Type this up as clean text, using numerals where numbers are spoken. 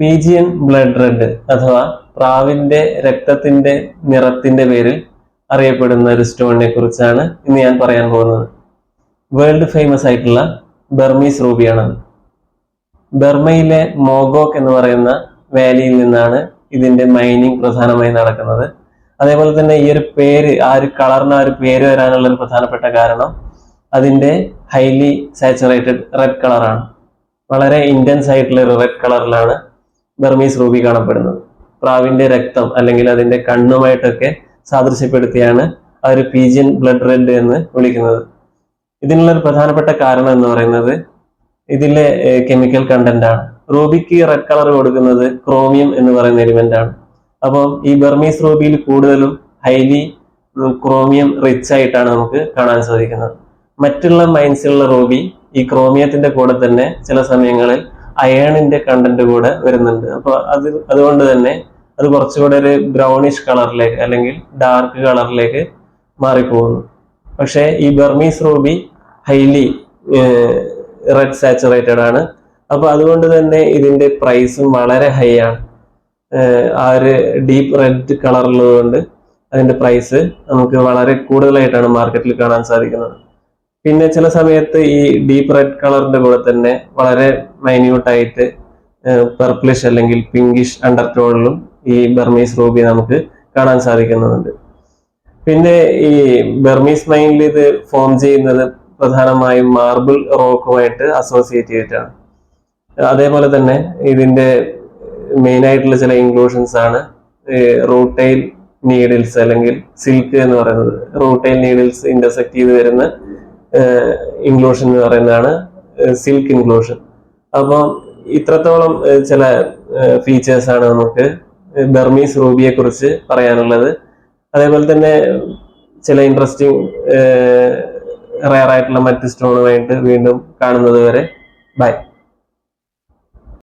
Pigeon blood red അഥവാ പ്രാവിന്റെ രക്തത്തിന്റെ നിറത്തിന്റെ പേരിൽ അറിയപ്പെടുന്ന ഒരു സ്റ്റോണിനെ കുറിച്ചാണ് ഇന്ന് ഞാൻ പറയാൻ പോകുന്നത്. വേൾഡ് ഫേമസ് ആയിട്ടുള്ള ബർമീസ് റൂബിയാണത്. ബർമയിലെ മോഗോക്ക് എന്ന് പറയുന്ന വാലിയിൽ നിന്നാണ് ഇതിന്റെ മൈനിങ് പ്രധാനമായി നടക്കുന്നത്. അതേപോലെ തന്നെ ഈ ഒരു പേര്, ആ ഒരു കളറിന് ആ ഒരു പേര് വരാനുള്ള ഒരു പ്രധാനപ്പെട്ട കാരണം അതിന്റെ ഹൈലി സാച്ചുറേറ്റഡ് റെഡ് കളറാണ്. വളരെ ഇന്റൻസ് ആയിട്ടുള്ള ഒരു റെഡ് കളറിലാണ് ബർമീസ് റൂബി കാണപ്പെടുന്നത്. പ്രാവിന്റെ രക്തം അല്ലെങ്കിൽ അതിന്റെ കണ്ണുമായിട്ടൊക്കെ സാദൃശ്യപ്പെടുത്തിയാണ് ആ ഒരു പീജിയൻ ബ്ലഡ് റെഡ് എന്ന് വിളിക്കുന്നത്. ഇതിനുള്ള ഒരു പ്രധാനപ്പെട്ട കാരണം എന്ന് പറയുന്നത് ഇതിലെ കെമിക്കൽ കണ്ടന്റ് ആണ്. റൂബിക്ക് റെഡ് കളർ കൊടുക്കുന്നത് ക്രോമിയം എന്ന് പറയുന്ന എലിമെന്റ് ആണ്. അപ്പം ഈ ബർമീസ് റൂബിയിൽ കൂടുതലും ഹൈലി ക്രോമിയം റിച്ച് ആയിട്ടാണ് നമുക്ക് കാണാൻ സാധിക്കുന്നത്. മറ്റുള്ള മൈൻസിലുള്ള റൂബി ഈ ക്രോമിയത്തിന്റെ കൂടെ തന്നെ ചില സമയങ്ങളിൽ അയേണിന്റെ കണ്ടന്റ് കൂടെ വരുന്നുണ്ട്. അപ്പൊ അതുകൊണ്ട് തന്നെ അത് കുറച്ചുകൂടെ ഒരു ബ്രൗണിഷ് കളറിലേക്ക് അല്ലെങ്കിൽ ഡാർക്ക് കളറിലേക്ക് മാറിപ്പോകുന്നു. പക്ഷേ ഈ Burmese Ruby highly red saturated ആണ്. അപ്പൊ അതുകൊണ്ട് തന്നെ ഇതിന്റെ പ്രൈസും വളരെ ഹൈ ആണ്. ആ ഒരു ഡീപ്പ് റെഡ് കളറുള്ളത് കൊണ്ട് അതിന്റെ പ്രൈസ് നമുക്ക് വളരെ കൂടുതലായിട്ടാണ് മാർക്കറ്റിൽ കാണാൻ സാധിക്കുന്നത്. പിന്നെ ചില സമയത്ത് ഈ ഡീപ്പ് റെഡ് കളറിന്റെ കൂടെ തന്നെ വളരെ മൈന്യൂട്ടായിട്ട് പർപ്പിളിഷ് അല്ലെങ്കിൽ പിങ്കിഷ് അണ്ടർടോണിലും ഈ ബർമീസ് റൂബി നമുക്ക് കാണാൻ സാധിക്കുന്നുണ്ട്. പിന്നെ ഈ ബർമീസ് മൈനിൽ ഇത് ഫോം ചെയ്യുന്നത് പ്രധാനമായും മാർബിൾ റോക്കുമായിട്ട് അസോസിയേറ്റ് ചെയ്തിട്ടാണ്. അതേപോലെ തന്നെ ഇതിന്റെ മെയിൻ ആയിട്ടുള്ള ചില ഇൻക്ലൂഷൻസ് ആണ് റൂട്ടൈൽ നീഡിൽസ് അല്ലെങ്കിൽ സിൽക്ക് എന്ന് പറയുന്നത്. റൂട്ടൈൽ നീഡിൽസ് ഇന്റർസെക്ട് ചെയ്ത് വരുന്ന ഇൻക്ലൂഷൻ എന്ന് പറയുന്നതാണ് സിൽക്ക് ഇൻക്ലൂഷൻ. അപ്പം ഇത്രത്തോളം ചില ഫീച്ചേഴ്സ് ആണ് നമുക്ക് ബർമീസ് റൂബിയെ കുറിച്ച് പറയാനുള്ളത്. അതേപോലെ തന്നെ ചില ഇൻട്രസ്റ്റിംഗ് റെയർ ആയിട്ടുള്ള മറ്റ് സ്റ്റോണുമായിട്ട് വീണ്ടും കാണുന്നത് വരെ ബൈ.